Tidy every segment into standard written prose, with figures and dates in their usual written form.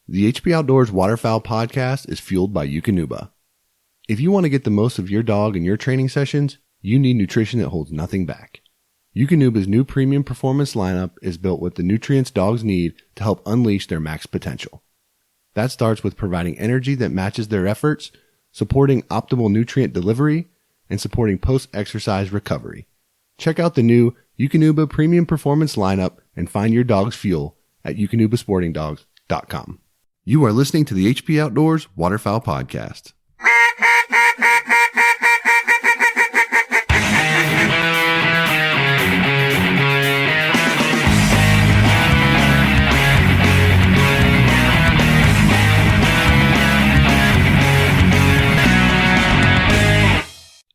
The HP Outdoors Waterfowl podcast is fueled by Eukanuba. If you want to get the most of your dog in your training sessions, you need nutrition that holds nothing back. Eukanuba's new premium performance lineup is built with the nutrients dogs need to help unleash their max potential. That starts with providing energy that matches their efforts, supporting optimal nutrient delivery, and supporting post-exercise recovery. Check out the new Eukanuba premium performance lineup and find your dog's fuel at eukanubasportingdogs.com. You are listening to the HP Outdoors Waterfowl Podcast.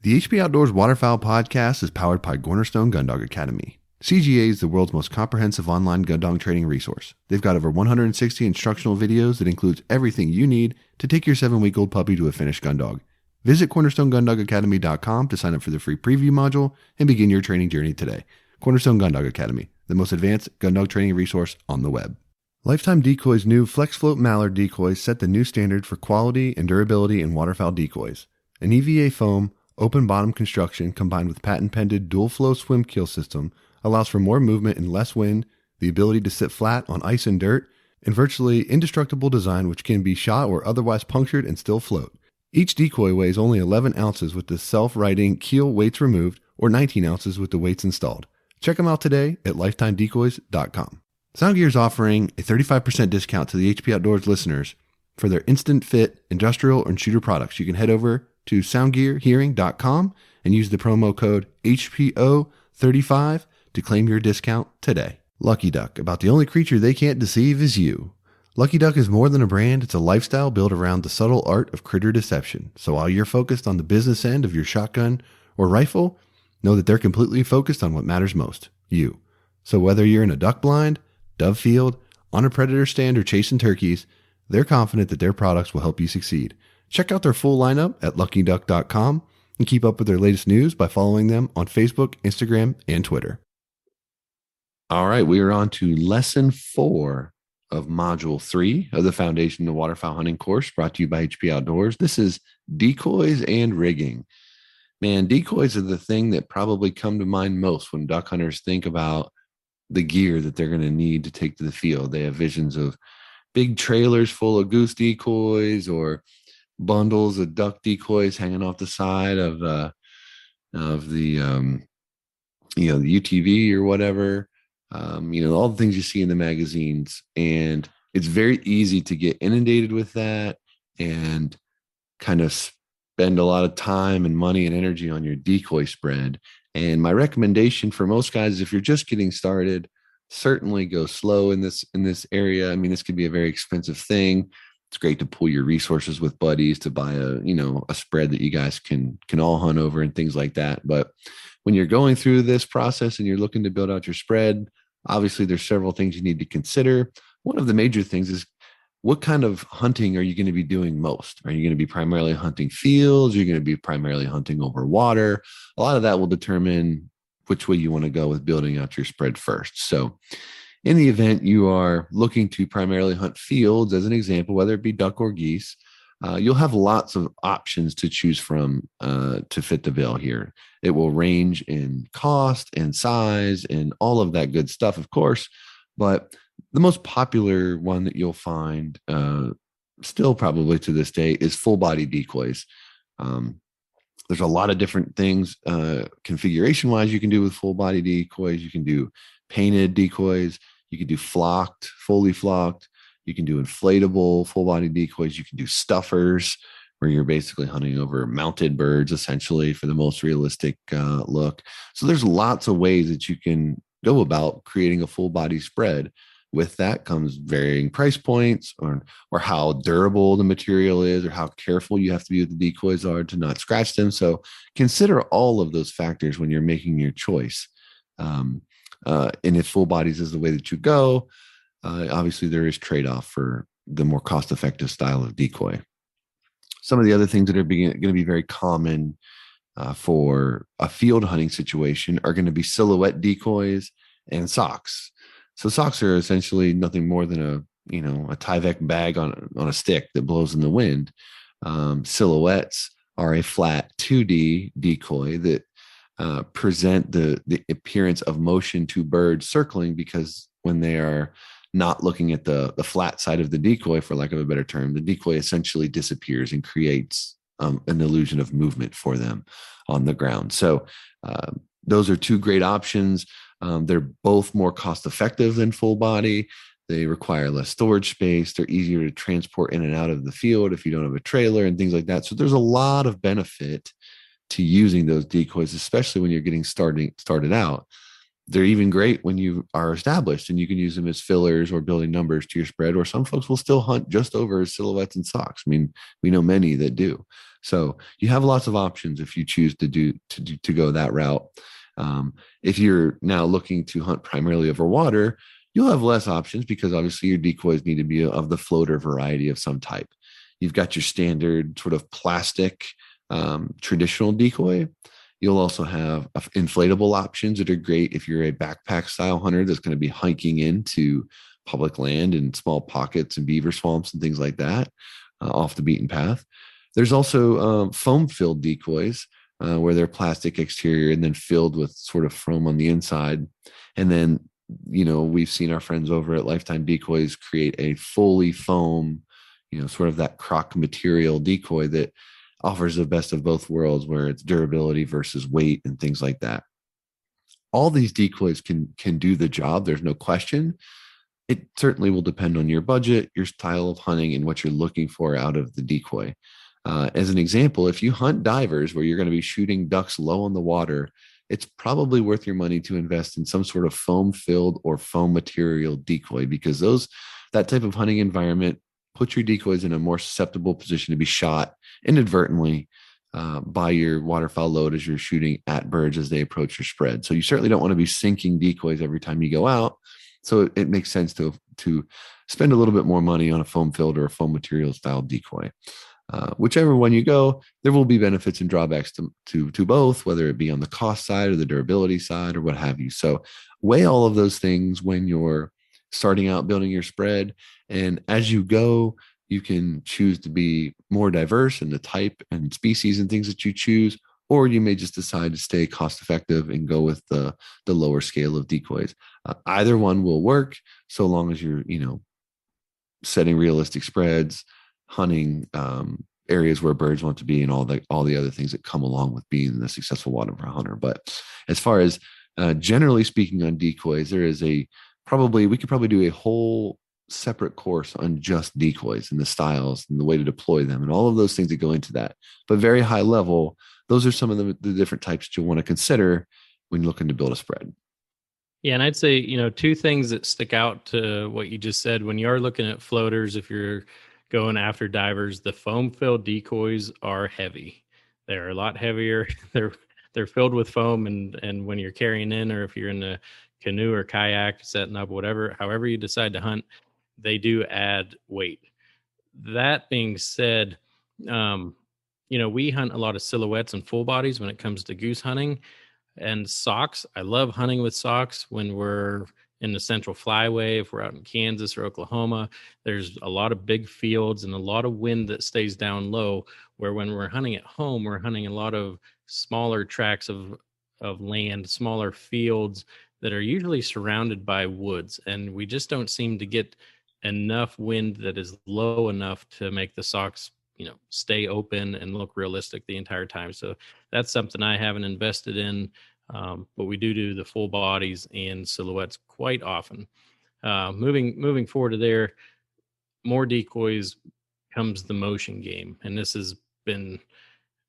The HP Outdoors Waterfowl Podcast is powered by Cornerstone Gun Dog Academy. CGA is the world's most comprehensive online gun dog training resource. They've got over 160 instructional videos that includes everything you need to take your 7-week-old puppy to a finished gun dog. Visit cornerstonegundogacademy.com to sign up for the free preview module and begin your training journey today. Cornerstone Gun Dog Academy, the most advanced gun dog training resource on the web. Lifetime Decoys' new Flex Float Mallard decoys set the new standard for quality and durability in waterfowl decoys. An EVA foam, open bottom construction combined with patent-pended dual flow swim keel system allows for more movement and less wind, the ability to sit flat on ice and dirt, and virtually indestructible design which can be shot or otherwise punctured and still float. Each decoy weighs only 11 ounces with the self-righting keel weights removed or 19 ounces with the weights installed. Check them out today at lifetimedecoys.com. Soundgear is offering a 35% discount to the HP Outdoors listeners for their instant fit industrial and shooter products. You can head over to soundgearhearing.com and use the promo code HPO35 to claim your discount today. Lucky Duck, about the only creature they can't deceive is you. Lucky Duck is more than a brand, it's a lifestyle built around the subtle art of critter deception. So while you're focused on the business end of your shotgun or rifle, know that they're completely focused on what matters most, you. So whether you're in a duck blind, dove field, on a predator stand, or chasing turkeys, they're confident that their products will help you succeed. Check out their full lineup at luckyduck.com and keep up with their latest news by following them on Facebook, Instagram, and Twitter. All right, we are on to lesson 4 of module 3 of the Foundation to Waterfowl Hunting course brought to you by HP Outdoors. This is decoys and rigging. Man, decoys are the thing that probably come to mind most when duck hunters think about the gear that they're going to need to take to the field. They have visions of big trailers full of goose decoys or bundles of duck decoys hanging off the side of the UTV or whatever. All the things you see in the magazines, and it's very easy to get inundated with that and kind of spend a lot of time and money and energy on your decoy spread. And my recommendation for most guys is if you're just getting started, certainly go slow in this area. I mean, this could be a very expensive thing. It's great to pool your resources with buddies to buy a spread that you guys can all hunt over and things like that. But when you're going through this process and you're looking to build out your spread, obviously there's several things you need to consider. One of the major things is, what kind of hunting are you going to be doing most? Are you going to be primarily hunting fields? Are you going to be primarily hunting over water? A lot of that will determine which way you want to go with building out your spread first. So in the event you are looking to primarily hunt fields, as an example, whether it be duck or geese, you'll have lots of options to choose from to fit the bill here. It will range in cost and size and all of that good stuff, of course. But the most popular one that you'll find still probably to this day is full body decoys. There's a lot of different things configuration wise you can do with full body decoys. You can do painted decoys. You can do flocked, fully flocked. You can do inflatable full body decoys. You can do stuffers, where you're basically hunting over mounted birds, essentially, for the most realistic look. So there's lots of ways that you can go about creating a full body spread. With that comes varying price points or how durable the material is, or how careful you have to be with the decoys are to not scratch them. So consider all of those factors when you're making your choice. And if full bodies is the way that you go, obviously there is trade-off for the more cost-effective style of decoy. Some of the other things that are going to be very common for a field hunting situation are going to be silhouette decoys and socks. So socks are essentially nothing more than a Tyvek bag on a stick that blows in the wind. Silhouettes are a flat 2D decoy that present the appearance of motion to birds circling, because when they are not looking at the flat side of the decoy, for lack of a better term, the decoy essentially disappears and creates an illusion of movement for them on the ground. So those are two great options. They're both more cost effective than full body. They require less storage space. They're easier to transport in and out of the field if you don't have a trailer and things like that. So there's a lot of benefit to using those decoys, especially when you're getting started out. They're even great when you are established, and you can use them as fillers or building numbers to your spread, or some folks will still hunt just over silhouettes and socks. I mean, we know many that do. So you have lots of options if you choose to go that route. If you're now looking to hunt primarily over water, you'll have less options, because obviously your decoys need to be of the floater variety of some type. You've got your standard sort of plastic traditional decoy. You'll also have inflatable options that are great if you're a backpack style hunter that's going to be hiking into public land and small pockets and beaver swamps and things like that, off the beaten path. There's also foam filled decoys, where they're plastic exterior and then filled with sort of foam on the inside. And then, we've seen our friends over at Lifetime Decoys create a fully foam, sort of that croc material decoy that offers the best of both worlds, where it's durability versus weight and things like that. All these decoys can do the job. There's no question. It certainly will depend on your budget, your style of hunting, and what you're looking for out of the decoy. As an example, if you hunt divers where you're going to be shooting ducks low on the water, it's probably worth your money to invest in some sort of foam filled or foam material decoy, because that type of hunting environment puts your decoys in a more susceptible position to be shot inadvertently by your waterfowl load as you're shooting at birds as they approach your spread. So you certainly don't want to be sinking decoys every time you go out. So it makes sense to spend a little bit more money on a foam filled or a foam material style decoy. Whichever one you go, there will be benefits and drawbacks to both, whether it be on the cost side or the durability side or what have you. So weigh all of those things when you're starting out building your spread. And as you go, you can choose to be more diverse in the type and species and things that you choose, or you may just decide to stay cost effective and go with the lower scale of decoys. Either one will work, so long as you're, setting realistic spreads, hunting areas where birds want to be, and all the other things that come along with being a successful waterfowl hunter. But as far as generally speaking on decoys, we could probably do a whole separate course on just decoys and the styles and the way to deploy them and all of those things that go into that. But very high level, those are some of the different types that you'll want to consider when looking to build a spread. Yeah, and I'd say, two things that stick out to what you just said. When you are looking at floaters, if you're going after divers, the foam filled decoys are heavy. They're a lot heavier. They're filled with foam, and when you're carrying in, or if you're in a canoe or kayak setting up, however you decide to hunt, they do add weight. That being said, we hunt a lot of silhouettes and full bodies when it comes to goose hunting. And socks, I love hunting with socks when we're in the Central Flyway. If we're out in Kansas or Oklahoma, there's a lot of big fields and a lot of wind that stays down low, where when we're hunting at home, we're hunting a lot of smaller tracts of land, smaller fields that are usually surrounded by woods. And we just don't seem to get enough wind that is low enough to make the socks, stay open and look realistic the entire time. So that's something I haven't invested in. But we do the full bodies and silhouettes quite often. Moving forward to there, more decoys comes the motion game. And this has been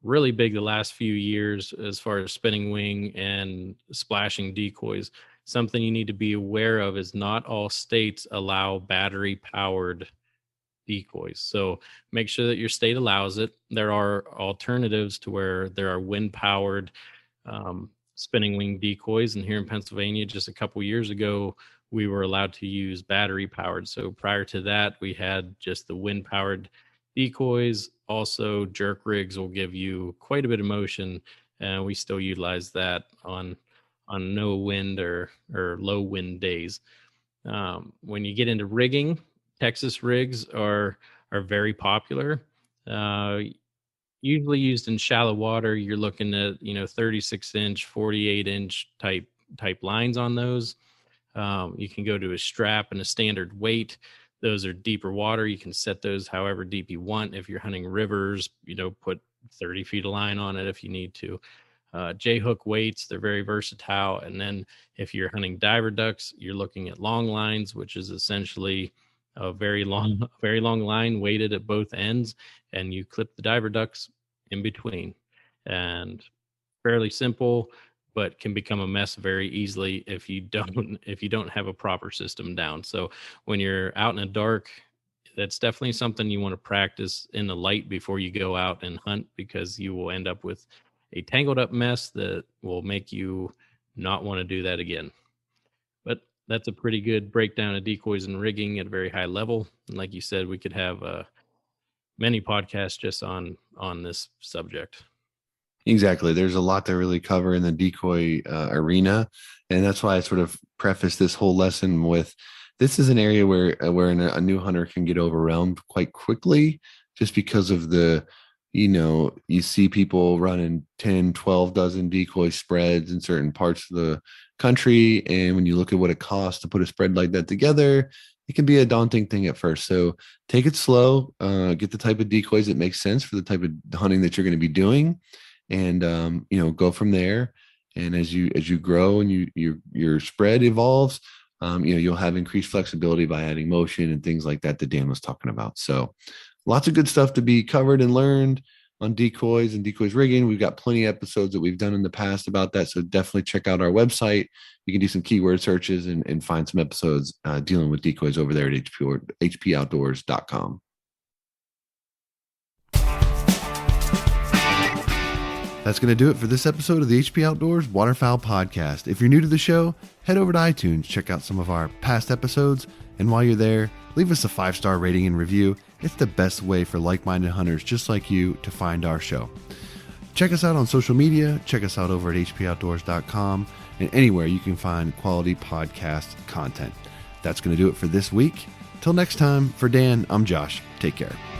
really big the last few years as far as spinning wing and splashing decoys. Something you need to be aware of is not all states allow battery powered decoys. So make sure that your state allows it. There are alternatives to where there are wind powered spinning wing decoys. And here in Pennsylvania, just a couple years ago, we were allowed to use battery powered. So prior to that, we had just the wind powered decoys. Also, jerk rigs will give you quite a bit of motion, and we still utilize that on no wind or low wind days. When you get into rigging, Texas rigs are very popular. Uh, Usually used in shallow water. You're looking at 36-inch, 48-inch type lines on those. You can go to a strap and a standard weight. Those are deeper water. You can set those however deep you want. If you're hunting rivers, put 30 feet of line on it if you need to. J-hook weights, they're very versatile. And then if you're hunting diver ducks, you're looking at long lines, which is essentially a very long line weighted at both ends, and you clip the diver ducks in between. And fairly simple, but can become a mess very easily if you don't have a proper system down. So when you're out in the dark, that's definitely something you want to practice in the light before you go out and hunt, because you will end up with a tangled up mess that will make you not want to do that again. But that's a pretty good breakdown of decoys and rigging at a very high level. And like you said, we could have many podcasts just on this subject. Exactly. There's a lot to really cover in the decoy arena. And that's why I sort of preface this whole lesson with, this is an area where a new hunter can get overwhelmed quite quickly, just because of you see people running 10, 12 dozen decoy spreads in certain parts of the country. And when you look at what it costs to put a spread like that together, it can be a daunting thing at first. So take it slow, get the type of decoys that make sense for the type of hunting that you're going to be doing. And, go from there. And as you grow and your spread evolves, you'll have increased flexibility by adding motion and things like that Dan was talking about. So lots of good stuff to be covered and learned on decoys and decoys rigging. We've got plenty of episodes that we've done in the past about that. So definitely check out our website. You can do some keyword searches and find some episodes dealing with decoys over there at hpoutdoors.com. That's going to do it for this episode of the HP Outdoors Waterfowl Podcast. If you're new to the show, head over to iTunes, check out some of our past episodes, and while you're there, leave us a 5-star rating and review. It's the best way for like-minded hunters just like you to find our show. Check us out on social media, check us out over at hpoutdoors.com, and anywhere you can find quality podcast content. That's going to do it for this week. Till next time, for Dan, I'm Josh. Take care.